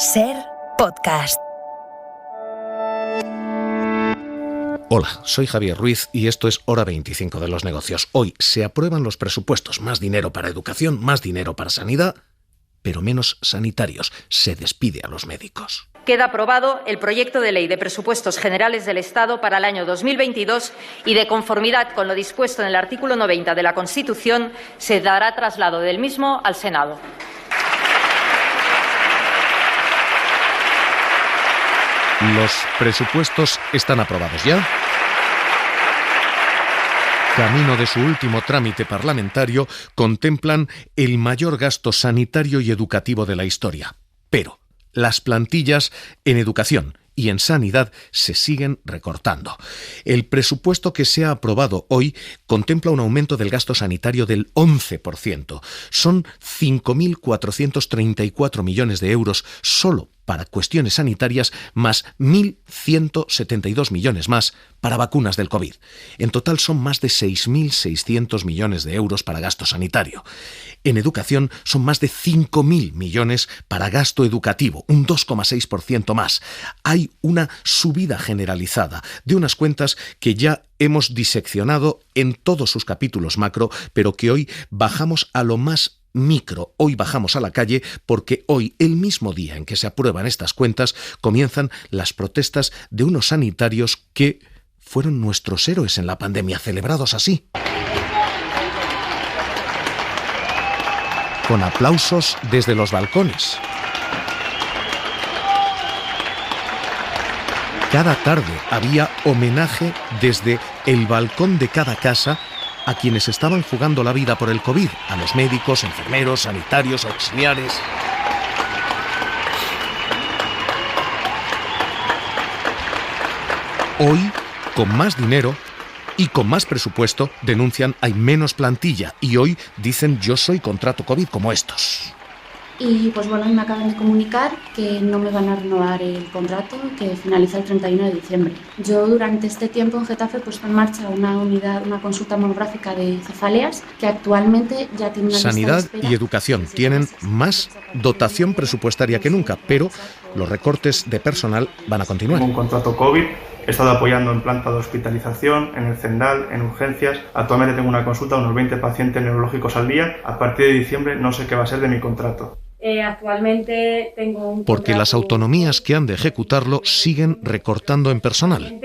SER Podcast. Hola, soy Javier Ruiz y esto es Hora 25 de los negocios. Hoy se aprueban los presupuestos, más dinero para educación, más dinero para sanidad, pero menos sanitarios. Se despide a los médicos. Queda aprobado el proyecto de ley de presupuestos generales del Estado para el año 2022 y, de conformidad con lo dispuesto en el artículo 90 de la Constitución, se dará traslado del mismo al Senado. Los presupuestos están aprobados ya. Camino de su último trámite parlamentario, contemplan el mayor gasto sanitario y educativo de la historia. Pero las plantillas en educación y en sanidad se siguen recortando. El presupuesto que se ha aprobado hoy contempla un aumento del gasto sanitario del 11%. Son 5.434 millones de euros solo para cuestiones sanitarias, más 1.172 millones más para vacunas del COVID. En total son más de 6.600 millones de euros para gasto sanitario. En educación son más de 5.000 millones para gasto educativo, un 2,6% más. Hay una subida generalizada de unas cuentas que ya hemos diseccionado en todos sus capítulos macro, pero que hoy bajamos a lo más micro. Hoy bajamos a la calle porque hoy, el mismo día en que se aprueban estas cuentas, comienzan las protestas de unos sanitarios que fueron nuestros héroes en la pandemia, celebrados así, con aplausos desde los balcones. Cada tarde había homenaje desde el balcón de cada casa a quienes estaban jugando la vida por el COVID, a los médicos, enfermeros, sanitarios, auxiliares. Hoy, con más dinero y con más presupuesto, denuncian hay menos plantilla y hoy dicen yo soy contrato COVID como estos. Y pues bueno, me acaban de comunicar que no me van a renovar el contrato, que finaliza el 31 de diciembre. Yo durante este tiempo en Getafe he puesto en marcha una consulta monográfica de cefaleas que actualmente ya tiene una Sanidad lista de espera. y educación tienen más dotación presupuestaria que nunca, pero los recortes de personal van a continuar. Tengo un contrato COVID, he estado apoyando en planta de hospitalización, en el Zendal, en urgencias. Actualmente tengo una consulta de unos 20 pacientes neurológicos al día. A partir de diciembre no sé qué va a ser de mi contrato. Actualmente tengo un Porque las autonomías que han de ejecutarlo siguen recortando en personal.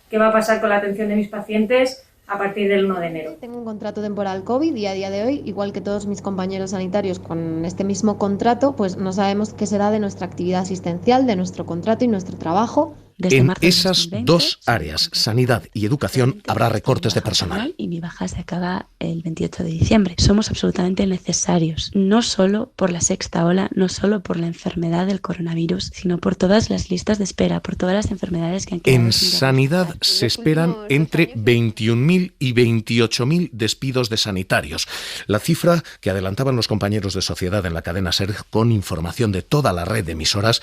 ¿Qué va a pasar con la atención de mis pacientes a partir del 1 de enero? Tengo un contrato temporal COVID y a día de hoy, igual que todos mis compañeros sanitarios con este mismo contrato, pues no sabemos qué será de nuestra actividad asistencial, de nuestro contrato y nuestro trabajo. En esas dos áreas, sanidad y educación, habrá recortes de personal. Y mi baja se acaba el 28 de diciembre. Somos absolutamente necesarios, no solo por la sexta ola, no solo por la enfermedad del coronavirus, sino por todas las listas de espera, por todas las enfermedades que han quedado. En sanidad se esperan entre 21.000 y 28.000 despidos de sanitarios. La cifra que adelantaban los compañeros de Sociedad en la cadena SER con información de toda la red de emisoras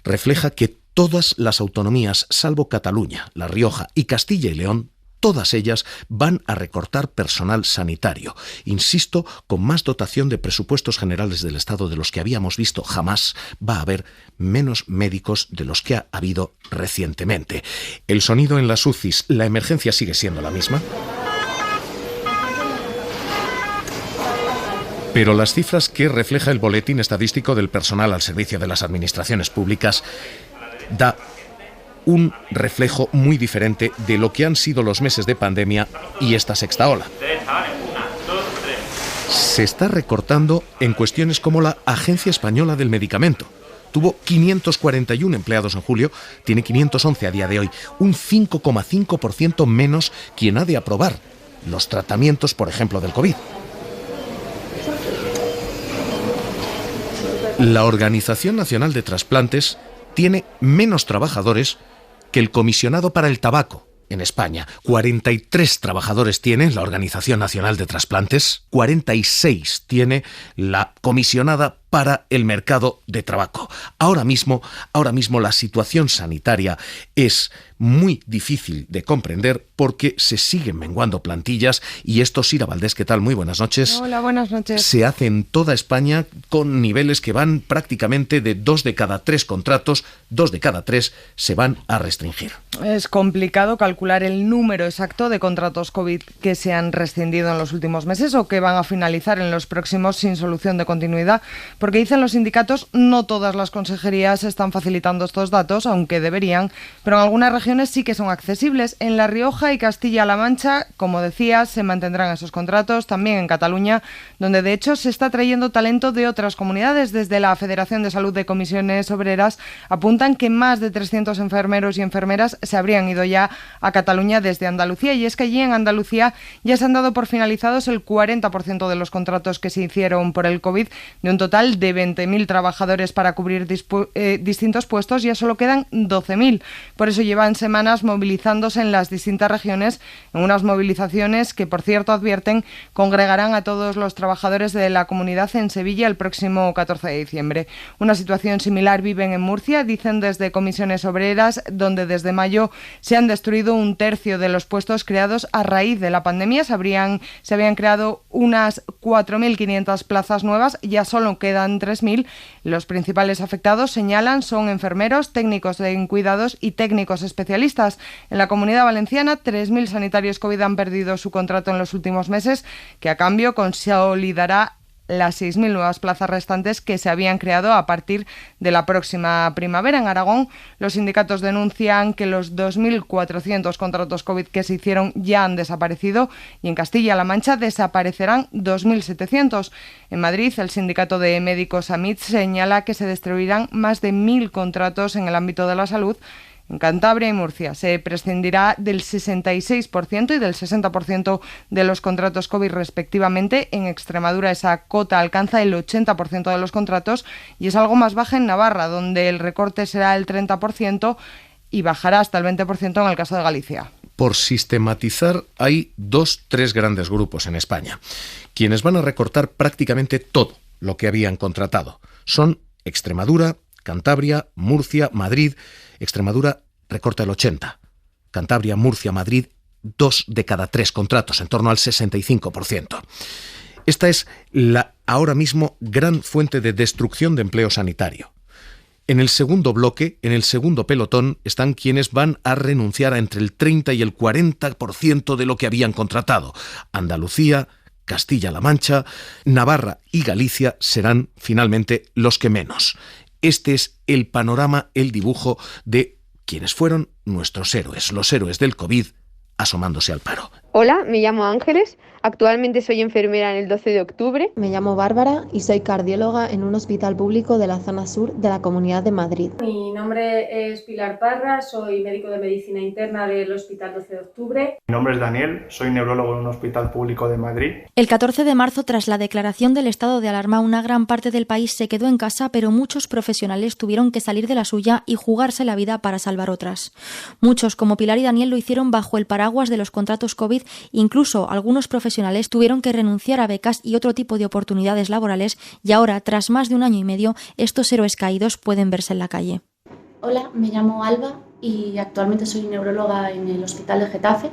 refleja que todas las autonomías, salvo Cataluña, La Rioja y Castilla y León, todas ellas van a recortar personal sanitario. Insisto, con más dotación de presupuestos generales del Estado de los que habíamos visto jamás, va a haber menos médicos de los que ha habido recientemente. El sonido en las UCIs, la emergencia sigue siendo la misma. Pero las cifras que refleja el boletín estadístico del personal al servicio de las administraciones públicas da un reflejo muy diferente de lo que han sido los meses de pandemia y esta sexta ola. Se está recortando en cuestiones como la Agencia Española del Medicamento. Tuvo 541 empleados en julio, tiene 511 a día de hoy, un 5,5% menos quien ha de aprobar los tratamientos, por ejemplo, del COVID. La Organización Nacional de Trasplantes tiene menos trabajadores que el Comisionado para el Tabaco en España. 43 trabajadores tiene la Organización Nacional de Trasplantes, 46 tiene la Comisionada para el mercado de trabajo. Ahora mismo la situación sanitaria es muy difícil de comprender porque se siguen menguando plantillas y esto, Sira Valdés, ¿qué tal? Muy buenas noches. Hola, buenas noches. Se hace en toda España con niveles que van prácticamente de 2 de cada 3 contratos, 2 de cada 3 se van a restringir. Es complicado calcular el número exacto de contratos COVID que se han rescindido en los últimos meses o que van a finalizar en los próximos sin solución de continuidad, porque dicen los sindicatos, no todas las consejerías están facilitando estos datos, aunque deberían, pero en algunas regiones sí que son accesibles. En La Rioja y Castilla-La Mancha, como decías, se mantendrán esos contratos, también en Cataluña, donde de hecho se está trayendo talento de otras comunidades. Desde la Federación de Salud de Comisiones Obreras apuntan que más de 300 enfermeros y enfermeras se habrían ido ya a Cataluña desde Andalucía, y es que allí en Andalucía ya se han dado por finalizados el 40% de los contratos que se hicieron por el COVID, de un total de 20.000 trabajadores para cubrir distintos puestos, ya solo quedan 12.000. Por eso llevan semanas movilizándose en las distintas regiones, en unas movilizaciones que, por cierto, advierten congregarán a todos los trabajadores de la comunidad en Sevilla el próximo 14 de diciembre. Una situación similar viven en Murcia, dicen desde Comisiones Obreras, donde desde mayo se han destruido un tercio de los puestos creados a raíz de la pandemia. Se habían creado unas 4.500 plazas nuevas, ya solo quedan 3.000. Los principales afectados, señalan, son enfermeros, técnicos en cuidados y técnicos especialistas. En la Comunidad Valenciana, 3.000 sanitarios COVID han perdido su contrato en los últimos meses, que a cambio consolidará las 6.000 nuevas plazas restantes que se habían creado a partir de la próxima primavera. En Aragón, los sindicatos denuncian que los 2.400 contratos COVID que se hicieron ya han desaparecido, y en Castilla-La Mancha desaparecerán 2.700. En Madrid, el sindicato de médicos AMIT señala que se destruirán más de 1.000 contratos en el ámbito de la salud. En Cantabria y Murcia se prescindirá del 66% y del 60% de los contratos COVID respectivamente. En Extremadura esa cota alcanza el 80% de los contratos y es algo más baja en Navarra, donde el recorte será el 30% y bajará hasta el 20% en el caso de Galicia. Por sistematizar, hay 3 grandes grupos en España, quienes van a recortar prácticamente todo lo que habían contratado. Son Extremadura, Cantabria, Murcia, Madrid. Extremadura recorta el 80%. Cantabria, Murcia, Madrid, 2 de cada 3 contratos, en torno al 65%. Esta es la ahora mismo gran fuente de destrucción de empleo sanitario. En el segundo bloque, en el segundo pelotón, están quienes van a renunciar a entre el 30 y el 40% de lo que habían contratado. Andalucía, Castilla-La Mancha, Navarra y Galicia serán finalmente los que menos. Este es el panorama, el dibujo de quienes fueron nuestros héroes, los héroes del COVID, asomándose al paro. Hola, me llamo Ángeles, actualmente soy enfermera en el 12 de octubre. Me llamo Bárbara y soy cardióloga en un hospital público de la zona sur de la Comunidad de Madrid. Mi nombre es Pilar Parra, soy médico de medicina interna del Hospital 12 de octubre. Mi nombre es Daniel, soy neurólogo en un hospital público de Madrid. El 14 de marzo, tras la declaración del estado de alarma, una gran parte del país se quedó en casa, pero muchos profesionales tuvieron que salir de la suya y jugarse la vida para salvar otras. Muchos, como Pilar y Daniel, lo hicieron bajo el paraguas de los contratos COVID. Incluso algunos profesionales tuvieron que renunciar a becas y otro tipo de oportunidades laborales, y ahora, tras más de 1 año y medio, estos héroes caídos pueden verse en la calle. Hola, me llamo Alba y actualmente soy neuróloga en el Hospital de Getafe.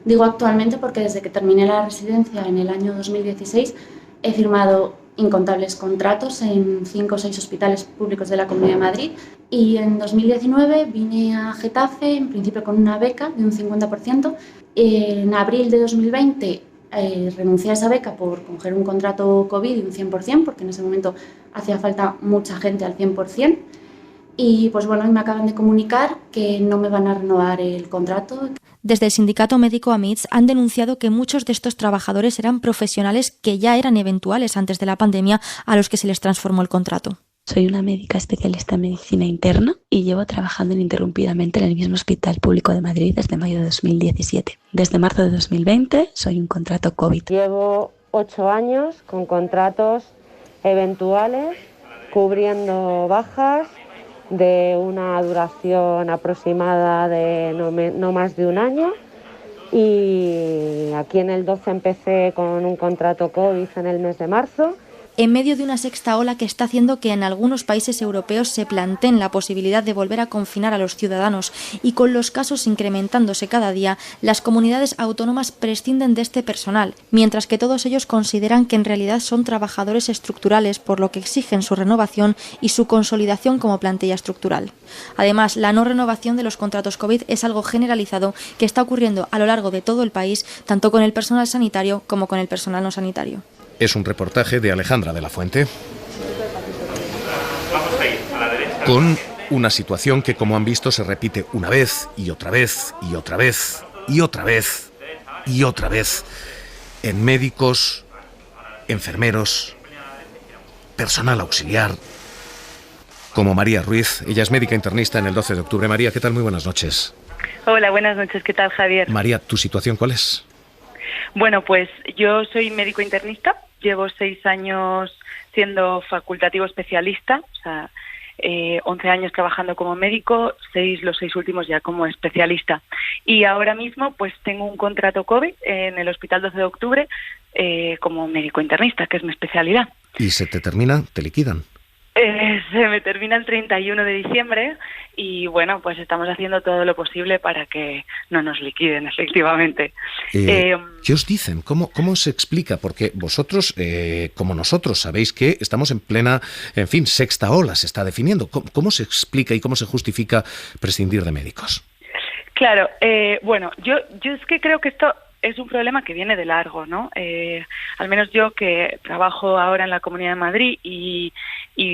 Digo actualmente porque desde que terminé la residencia en el año 2016 he firmado incontables contratos en 5 o 6 hospitales públicos de la Comunidad de Madrid, y en 2019 vine a Getafe en principio con una beca de un 50%. En abril de 2020 renuncié a esa beca por coger un contrato COVID de un 100%, porque en ese momento hacía falta mucha gente al 100%. Y pues bueno, hoy me acaban de comunicar que no me van a renovar el contrato. Desde el sindicato médico AMITS han denunciado que muchos de estos trabajadores eran profesionales que ya eran eventuales antes de la pandemia, a los que se les transformó el contrato. Soy una médica especialista en medicina interna y llevo trabajando ininterrumpidamente en el mismo hospital público de Madrid desde mayo de 2017. Desde marzo de 2020 soy un contrato COVID. Llevo 8 años con contratos eventuales, cubriendo bajas de una duración aproximada de no más de 1 año, y aquí en el 12 empecé con un contrato COVID en el mes de marzo en medio de una sexta ola que está haciendo que en algunos países europeos se planteen la posibilidad de volver a confinar a los ciudadanos y con los casos incrementándose cada día, las comunidades autónomas prescinden de este personal, mientras que todos ellos consideran que en realidad son trabajadores estructurales, por lo que exigen su renovación y su consolidación como plantilla estructural. Además, la no renovación de los contratos COVID es algo generalizado que está ocurriendo a lo largo de todo el país, tanto con el personal sanitario como con el personal no sanitario. Es un reportaje de Alejandra de la Fuente. Con una situación que, como han visto, se repite una vez y otra vez y otra vez y otra vez y otra vez en médicos, enfermeros, personal auxiliar, como María Ruiz. Ella es médica internista en el 12 de octubre. María, ¿qué tal? Muy buenas noches. Hola, buenas noches. ¿Qué tal, Javier? María, ¿tu situación cuál es? Bueno, pues yo soy médico internista. Llevo 6 años siendo facultativo especialista, o sea, 11 años trabajando como médico, los 6 últimos ya como especialista. Y ahora mismo pues tengo un contrato COVID en el Hospital 12 de Octubre como médico internista, que es mi especialidad. ¿Y se te termina? ¿Te liquidan? Se me termina el 31 de diciembre y bueno, pues estamos haciendo todo lo posible para que no nos liquiden, efectivamente. ¿Qué os dicen? ¿Cómo se explica? Porque vosotros, como nosotros, sabéis que estamos en plena, en fin, sexta ola, se está definiendo. ¿Cómo se explica y cómo se justifica prescindir de médicos? Claro, bueno, yo es que creo que esto es un problema que viene de largo, ¿no? Al menos yo que trabajo ahora en la Comunidad de Madrid y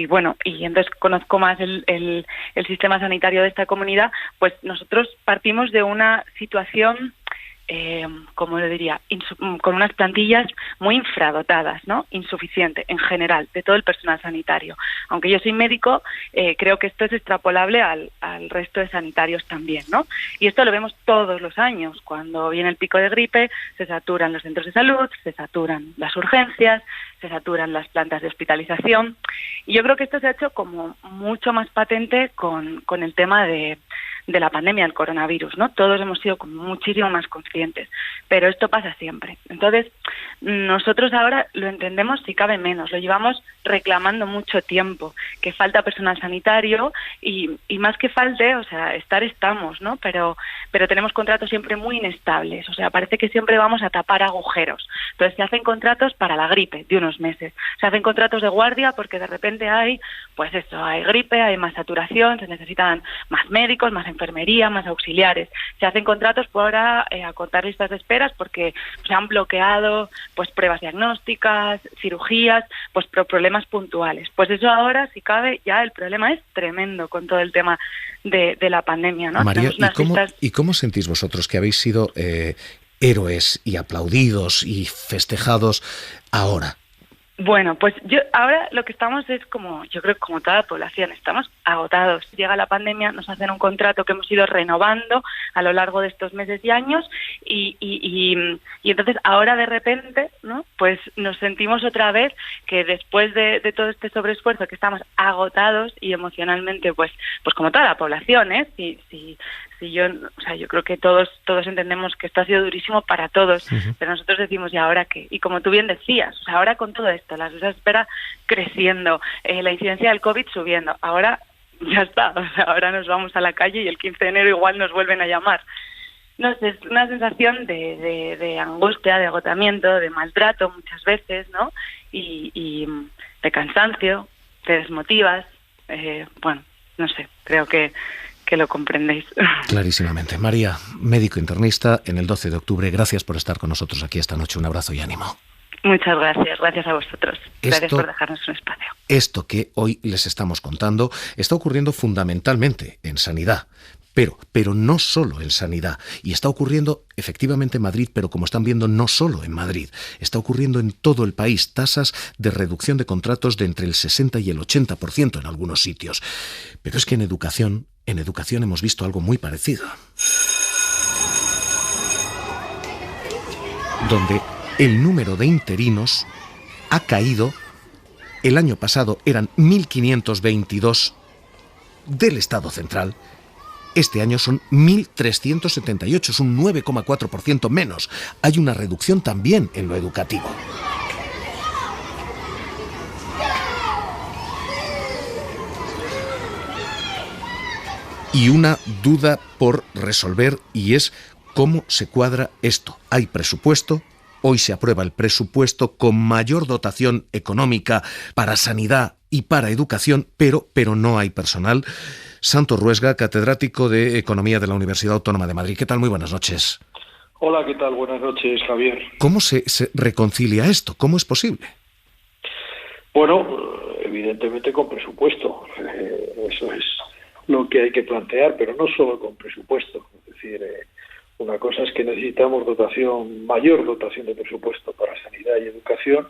bueno, y entonces conozco más el sistema sanitario de esta comunidad, pues nosotros partimos de una situación, como le diría, con unas plantillas muy infradotadas, ¿no? Insuficiente en general de todo el personal sanitario. Aunque yo soy médico, creo que esto es extrapolable al resto de sanitarios también, ¿no? Y esto lo vemos todos los años. Cuando viene el pico de gripe, se saturan los centros de salud, se saturan las urgencias, se saturan las plantas de hospitalización. Y yo creo que esto se ha hecho como mucho más patente con el tema de la pandemia del coronavirus, ¿no? Todos hemos sido como muchísimo más conscientes, pero esto pasa siempre. Entonces, nosotros ahora lo entendemos si cabe menos, lo llevamos reclamando mucho tiempo, que falta personal sanitario y más que falte, o sea, estamos, ¿no? Pero tenemos contratos siempre muy inestables, o sea, parece que siempre vamos a tapar agujeros. Entonces, se hacen contratos para la gripe de unos meses, se hacen contratos de guardia porque de repente hay gripe, hay más saturación, se necesitan más médicos, más enfermería, más auxiliares. Se hacen contratos para acortar listas de esperas porque se han bloqueado pues pruebas diagnósticas, cirugías, pues por problemas puntuales. Pues eso ahora, si cabe, ya el problema es tremendo con todo el tema de la pandemia, ¿no? María, ¿y cómo sentís vosotros que habéis sido héroes y aplaudidos y festejados ahora? Bueno, pues ahora lo que estamos es yo creo que como toda la población, estamos agotados. Llega la pandemia, nos hacen un contrato que hemos ido renovando a lo largo de estos meses y años y entonces ahora de repente, ¿no? Pues nos sentimos otra vez que después de todo este sobreesfuerzo que estamos agotados y emocionalmente, pues como toda la población, yo creo que todos entendemos que esto ha sido durísimo para todos, pero nosotros decimos, ¿y ahora qué? Y como tú bien decías, o sea, ahora con todo esto, las listas de espera creciendo, la incidencia del COVID subiendo, ahora ya está, o sea, ahora nos vamos a la calle y el 15 de enero igual nos vuelven a llamar. No sé, es una sensación de angustia, de agotamiento, de maltrato muchas veces, ¿no? Y de cansancio, te desmotivas, bueno, no sé, creo que lo comprendéis. Clarísimamente. María, médico internista en el 12 de octubre, gracias por estar con nosotros aquí esta noche. Un abrazo y ánimo. Muchas gracias a vosotros. Gracias por dejarnos un espacio. Esto que hoy les estamos contando está ocurriendo fundamentalmente en sanidad, pero no solo en sanidad. Y está ocurriendo efectivamente en Madrid, pero como están viendo, no solo en Madrid. Está ocurriendo en todo el país. Tasas de reducción de contratos de entre el 60 y el 80% en algunos sitios. Pero es que en educación hemos visto algo muy parecido. Donde el número de interinos ha caído. El año pasado eran 1.522 del Estado central. Este año son 1.378, es un 9,4% menos. Hay una reducción también en lo educativo. y una duda por resolver, y es cómo se cuadra esto. ¿Hay presupuesto? Hoy se aprueba el presupuesto con mayor dotación económica para sanidad y para educación, pero no hay personal. Santos Ruesga, catedrático de Economía de la Universidad Autónoma de Madrid. ¿Qué tal? Muy buenas noches. Hola, ¿qué tal? Buenas noches, Javier. ¿Cómo se reconcilia esto? ¿Cómo es posible? Bueno, evidentemente con presupuesto. Eso es lo que hay que plantear, pero no solo con presupuesto. Es decir, una cosa es que necesitamos mayor dotación de presupuesto para sanidad y educación,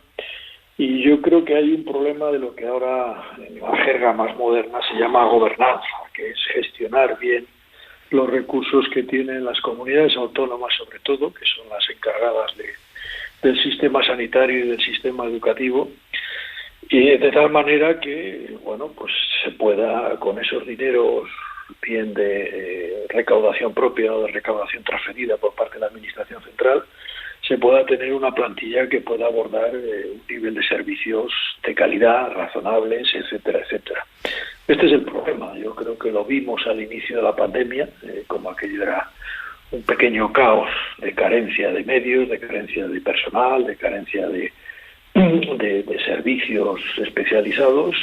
y yo creo que hay un problema de lo que ahora en la jerga más moderna se llama gobernanza, que es gestionar bien los recursos que tienen las comunidades autónomas, sobre todo, que son las encargadas del sistema sanitario y del sistema educativo, y de tal manera que, bueno, pues se pueda, con esos dineros bien de recaudación propia o de recaudación transferida por parte de la Administración Central, se pueda tener una plantilla que pueda abordar un nivel de servicios de calidad, razonables, etcétera, etcétera. Este es el problema. Yo creo que lo vimos al inicio de la pandemia, como aquello era un pequeño caos de carencia de medios, de carencia de personal, de carencia de servicios especializados,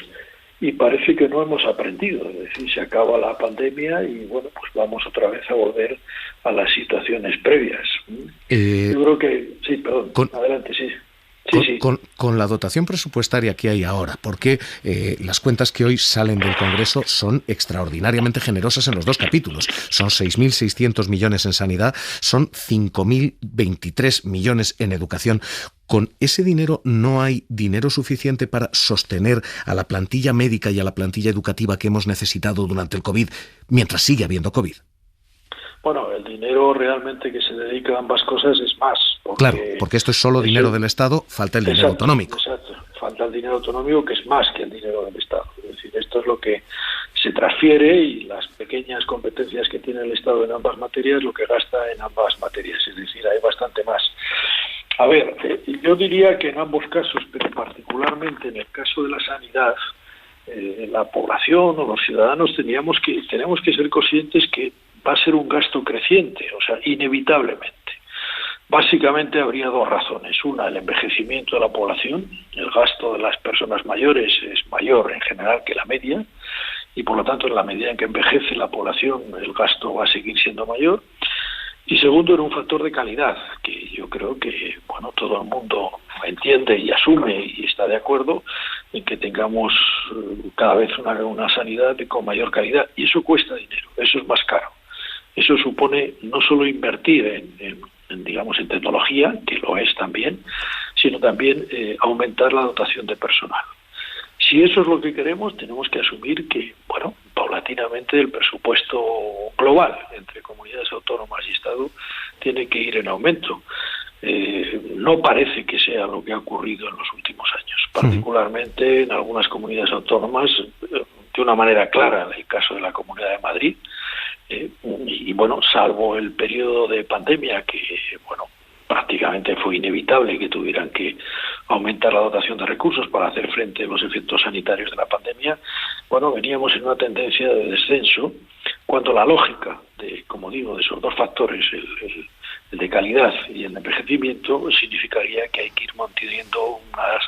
y parece que no hemos aprendido. Es decir, se acaba la pandemia y bueno, pues vamos otra vez a volver a las situaciones previas. Yo creo que sí, perdón, adelante, sí. Con la dotación presupuestaria que hay ahora, porque las cuentas que hoy salen del Congreso son extraordinariamente generosas en los dos capítulos. Son 6.600 millones en sanidad, son 5.023 millones en educación. ¿Con ese dinero no hay dinero suficiente para sostener a la plantilla médica y a la plantilla educativa que hemos necesitado durante el COVID, mientras sigue habiendo COVID? Bueno, el dinero realmente que se dedica a ambas cosas es más. Claro, porque esto es solo dinero del Estado, falta el dinero autonómico. Exacto, falta el dinero autonómico, que es más que el dinero del Estado. Es decir, esto es lo que se transfiere, y las pequeñas competencias que tiene el Estado en ambas materias, lo que gasta en ambas materias. Es decir, hay bastante más. A ver, yo diría que en ambos casos, pero particularmente en el caso de la sanidad, la población o los ciudadanos tenemos que ser conscientes que va a ser un gasto creciente, o sea, inevitablemente. Básicamente habría dos razones. Una, el envejecimiento de la población. El gasto de las personas mayores es mayor en general que la media, y por lo tanto, en la medida en que envejece la población, el gasto va a seguir siendo mayor. Y segundo, era un factor de calidad, que yo creo que, bueno, todo el mundo entiende y asume y está de acuerdo en que tengamos cada vez una sanidad con mayor calidad, y eso cuesta dinero, eso es más caro. Eso supone no solo invertir en tecnología, que lo es también, sino también aumentar la dotación de personal. Si eso es lo que queremos, tenemos que asumir que, bueno, paulatinamente el presupuesto global entre comunidades autónomas y Estado tiene que ir en aumento. No parece que sea lo que ha ocurrido en los últimos años, particularmente en algunas comunidades autónomas, de una manera clara en el caso de la Comunidad de Madrid, y bueno, salvo el periodo de pandemia, que bueno, prácticamente fue inevitable que tuvieran que aumentar la dotación de recursos para hacer frente a los efectos sanitarios de la pandemia, bueno, veníamos en una tendencia de descenso, cuando la lógica de, como digo, de esos dos factores, el de calidad y el de envejecimiento, significaría que hay que ir manteniendo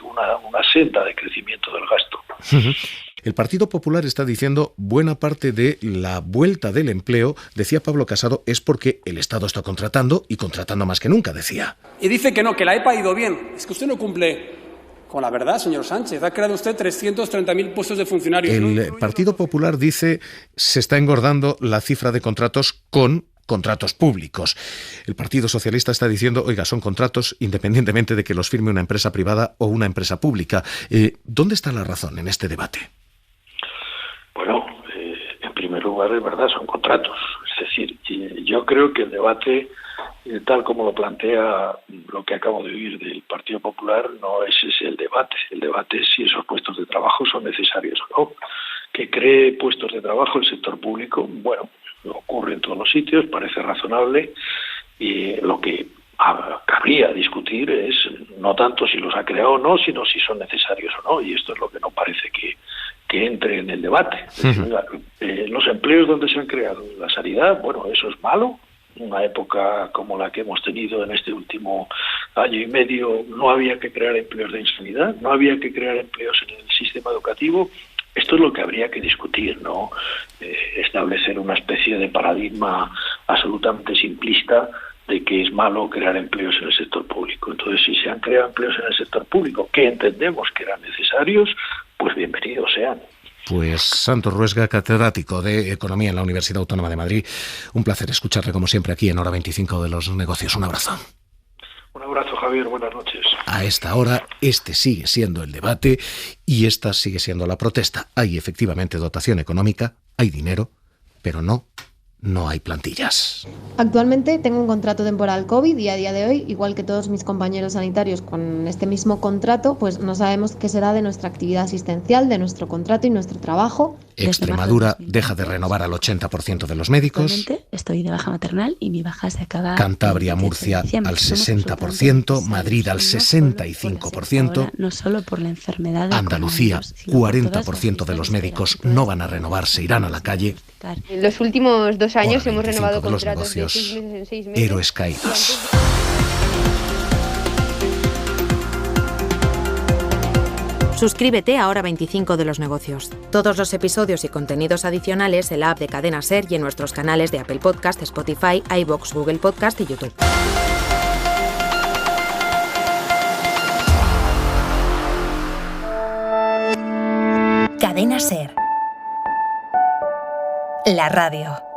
una senda de crecimiento del gasto. El Partido Popular está diciendo buena parte de la vuelta del empleo, decía Pablo Casado, es porque el Estado está contratando, y contratando más que nunca, decía. Y dice que no, que la EPA ha ido bien. Es que usted no cumple con la verdad, señor Sánchez. Ha creado usted 330.000 puestos de funcionarios. El Partido Popular dice se está engordando la cifra de contratos con contratos públicos. El Partido Socialista está diciendo, oiga, son contratos independientemente de que los firme una empresa privada o una empresa pública. ¿Dónde está la razón en este debate? Bueno, en primer lugar, es verdad, son contratos. Es decir, yo creo que el debate, tal como lo plantea lo que acabo de oír del Partido Popular, no es ese el debate. El debate es si esos puestos de trabajo son necesarios o no. Que cree puestos de trabajo el sector público, bueno, ocurre en todos los sitios, parece razonable, y lo que cabría discutir es no tanto si los ha creado o no, sino si son necesarios o no, y esto es lo que no parece que que entre en el debate. Los empleos donde se han creado, la sanidad, bueno, eso es malo. Una época como la que hemos tenido en este último año y medio, no había que crear empleos de sanidad, no había que crear empleos en el sistema educativo. Esto es lo que habría que discutir, ¿no? Establecer una especie de paradigma absolutamente simplista de que es malo crear empleos en el sector público. Entonces, si se han creado empleos en el sector público que entendemos que eran necesarios, pues bienvenidos sean. Pues Santos Ruesga, catedrático de Economía en la Universidad Autónoma de Madrid. Un placer escucharle como siempre aquí en Hora 25 de los Negocios. Un abrazo. Un abrazo, Javier. Buenas noches. A esta hora, este sigue siendo el debate y esta sigue siendo la protesta. Hay efectivamente dotación económica, hay dinero, pero no hay plantillas. Actualmente tengo un contrato temporal COVID y a día de hoy, igual que todos mis compañeros sanitarios con este mismo contrato, pues no sabemos qué será de nuestra actividad asistencial, de nuestro contrato y nuestro trabajo. Extremadura deja de renovar al 80% de los médicos. Actualmente estoy de baja maternal y mi baja se acaba. Cantabria, Murcia al 60%, Madrid al 65%. No solo por la enfermedad de Andalucía, 40% de los médicos no van a renovar, se irán a la calle. En los últimos 2 años hemos 25 renovado de los contratos de negocios, 6 meses en 6 meses. Héroes caídos. Suscríbete a Hora 25 de los Negocios. Todos los episodios y contenidos adicionales en la app de Cadena SER y en nuestros canales de Apple Podcast, Spotify, iVoox, Google Podcast y YouTube. Cadena SER. La radio.